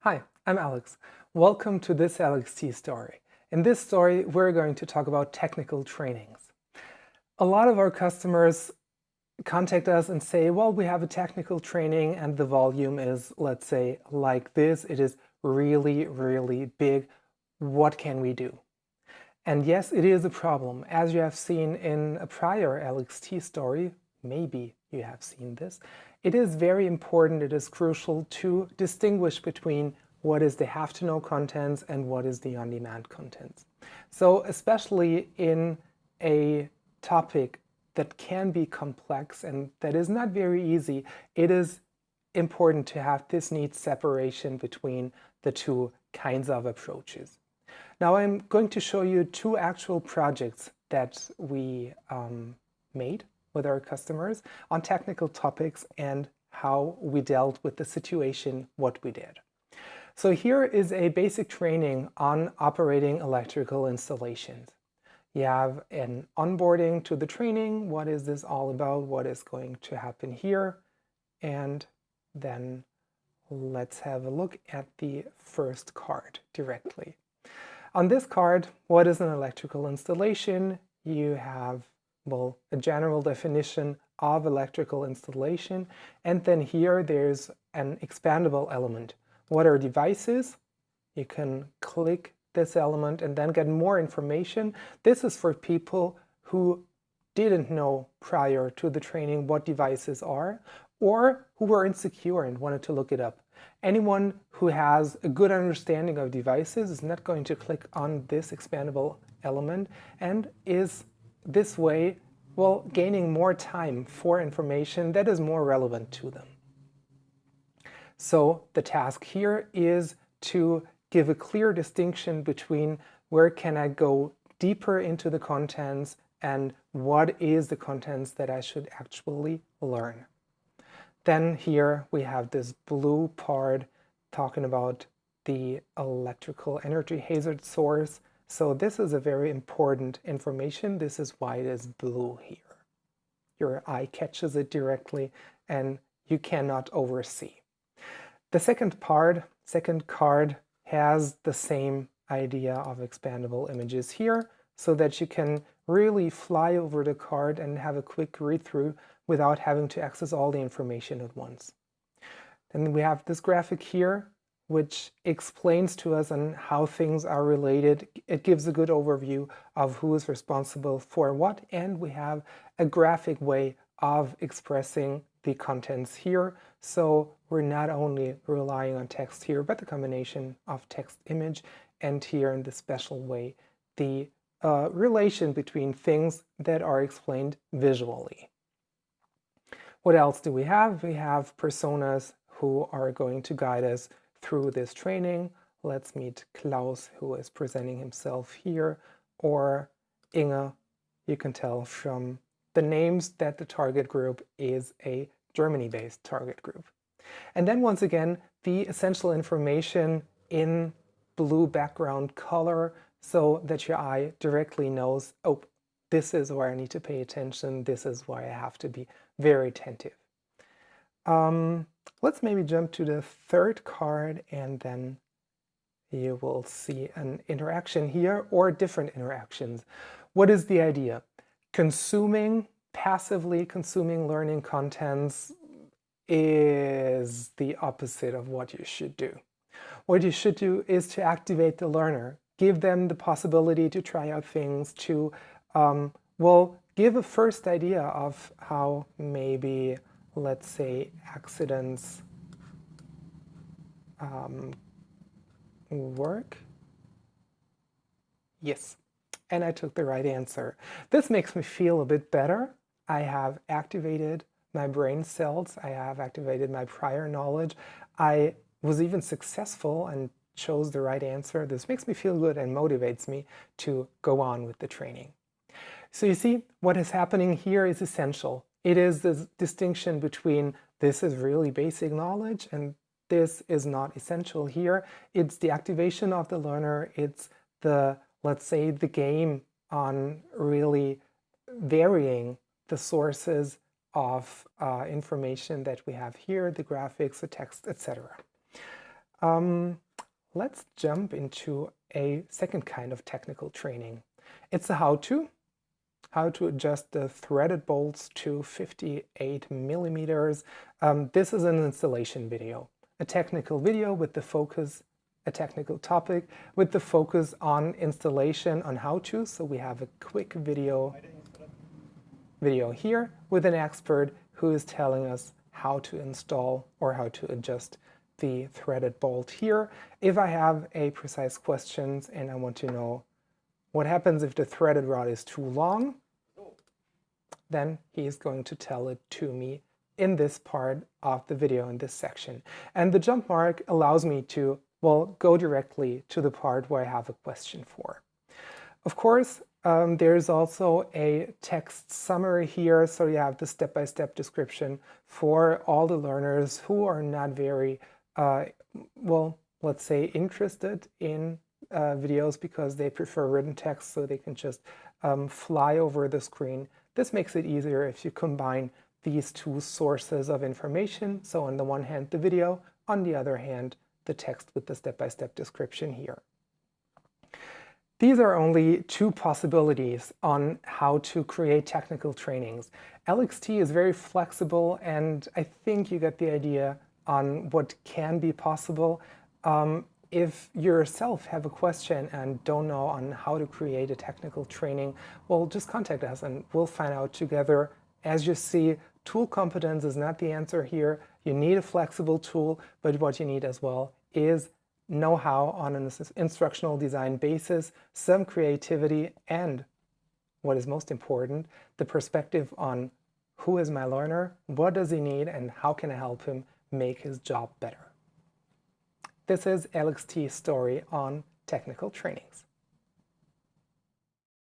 Hi, I'm Alex. Welcome to this LXT story. In this story, we're going to talk about technical trainings. A lot of our customers contact us and say, well, we have a technical training and the volume is, let's say, like this. It is really, really big. What can we do? And yes, it is a problem. As you have seen in a prior LXT story, maybe you have seen this, it is very important, it is crucial to distinguish between what is the have-to-know contents and what is the on-demand contents. So especially in a topic that can be complex and that is not very easy, it is important to have this neat separation between the two kinds of approaches. Now I'm going to show you two actual projects that we made with our customers on technical topics and how we dealt with the situation, what we did. So here is a basic training on operating electrical installations. You have an onboarding to the training. What is this all about? What is going to happen here? And then let's have a look at the first card directly. On this card, what is an electrical installation? You have, well, a general definition of electrical installation. And then here there's an expandable element. What are devices? You can click this element and then get more information. This is for people who didn't know prior to the training what devices are, or who were insecure and wanted to look it up. Anyone who has a good understanding of devices is not going to click on this expandable element and is this way, well, gaining more time for information that is more relevant to them. So the task here is to give a clear distinction between where can I go deeper into the contents and what is the contents that I should actually learn. Then here we have this blue part talking about the electrical energy hazard source. So this is a very important information. This is why it is blue here. Your eye catches it directly and you cannot oversee. The second card has the same idea of expandable images here so that you can really fly over the card and have a quick read through without having to access all the information at once. Then we have this graphic here, which explains to us on how things are related. It gives a good overview of who is responsible for what, and we have a graphic way of expressing the contents here. So we're not only relying on text here, but the combination of text image and here in the special way, the relation between things that are explained visually. What else do we have? We have personas who are going to guide us through this training. Let's meet Klaus, who is presenting himself here, or Inge. You can tell from the names that the target group is a Germany-based target group. And then once again, the essential information in blue background color so that your eye directly knows, oh, this is where I need to pay attention. This is why I have to be very attentive. Let's maybe jump to the third card and then you will see an interaction here or different interactions. What is the idea? Passively consuming learning contents is the opposite of what you should do. What you should do is to activate the learner, give them the possibility to try out things, to give a first idea of how maybe, let's say, accidents work. Yes, and I took the right answer. This makes me feel a bit better. I have activated my brain cells. I have activated my prior knowledge. I was even successful and chose the right answer. This makes me feel good and motivates me to go on with the training. So you see, what is happening here is essential. It is the distinction between this is really basic knowledge and this is not essential here. It's the activation of the learner. It's the, let's say, the game on really varying the sources of information that we have here, the graphics, the text, etc. Let's jump into a second kind of technical training. It's a how-to adjust the threaded bolts to 58 millimeters. This is an installation video, a technical video with the focus, a technical topic with the focus on installation, on how-to. So we have a quick video here with an expert who is telling us how to install or how to adjust the threaded bolt here. If I have a precise questions and I want to know what happens if the threaded rod is too long, then he is going to tell it to me in this part of the video, in this section. And the jump mark allows me to, well, go directly to the part where I have a question for. Of course, there's also a text summary here, so you have the step-by-step description for all the learners who are not very, well, let's say interested in videos because they prefer written text, so they can just fly over the screen. This makes it easier if you combine these two sources of information. So on the one hand, the video, on the other hand, the text with the step-by-step description here. These are only two possibilities on how to create technical trainings. LXT is very flexible, and I think you get the idea on what can be possible. If you yourself have a question and don't know on how to create a technical training, well, just contact us and we'll find out together. As you see, tool competence is not the answer here. You need a flexible tool, but what you need as well is know-how on an instructional design basis, some creativity, and what is most important, the perspective on who is my learner, what does he need, and how can I help him make his job better. This is LXT's story on technical trainings.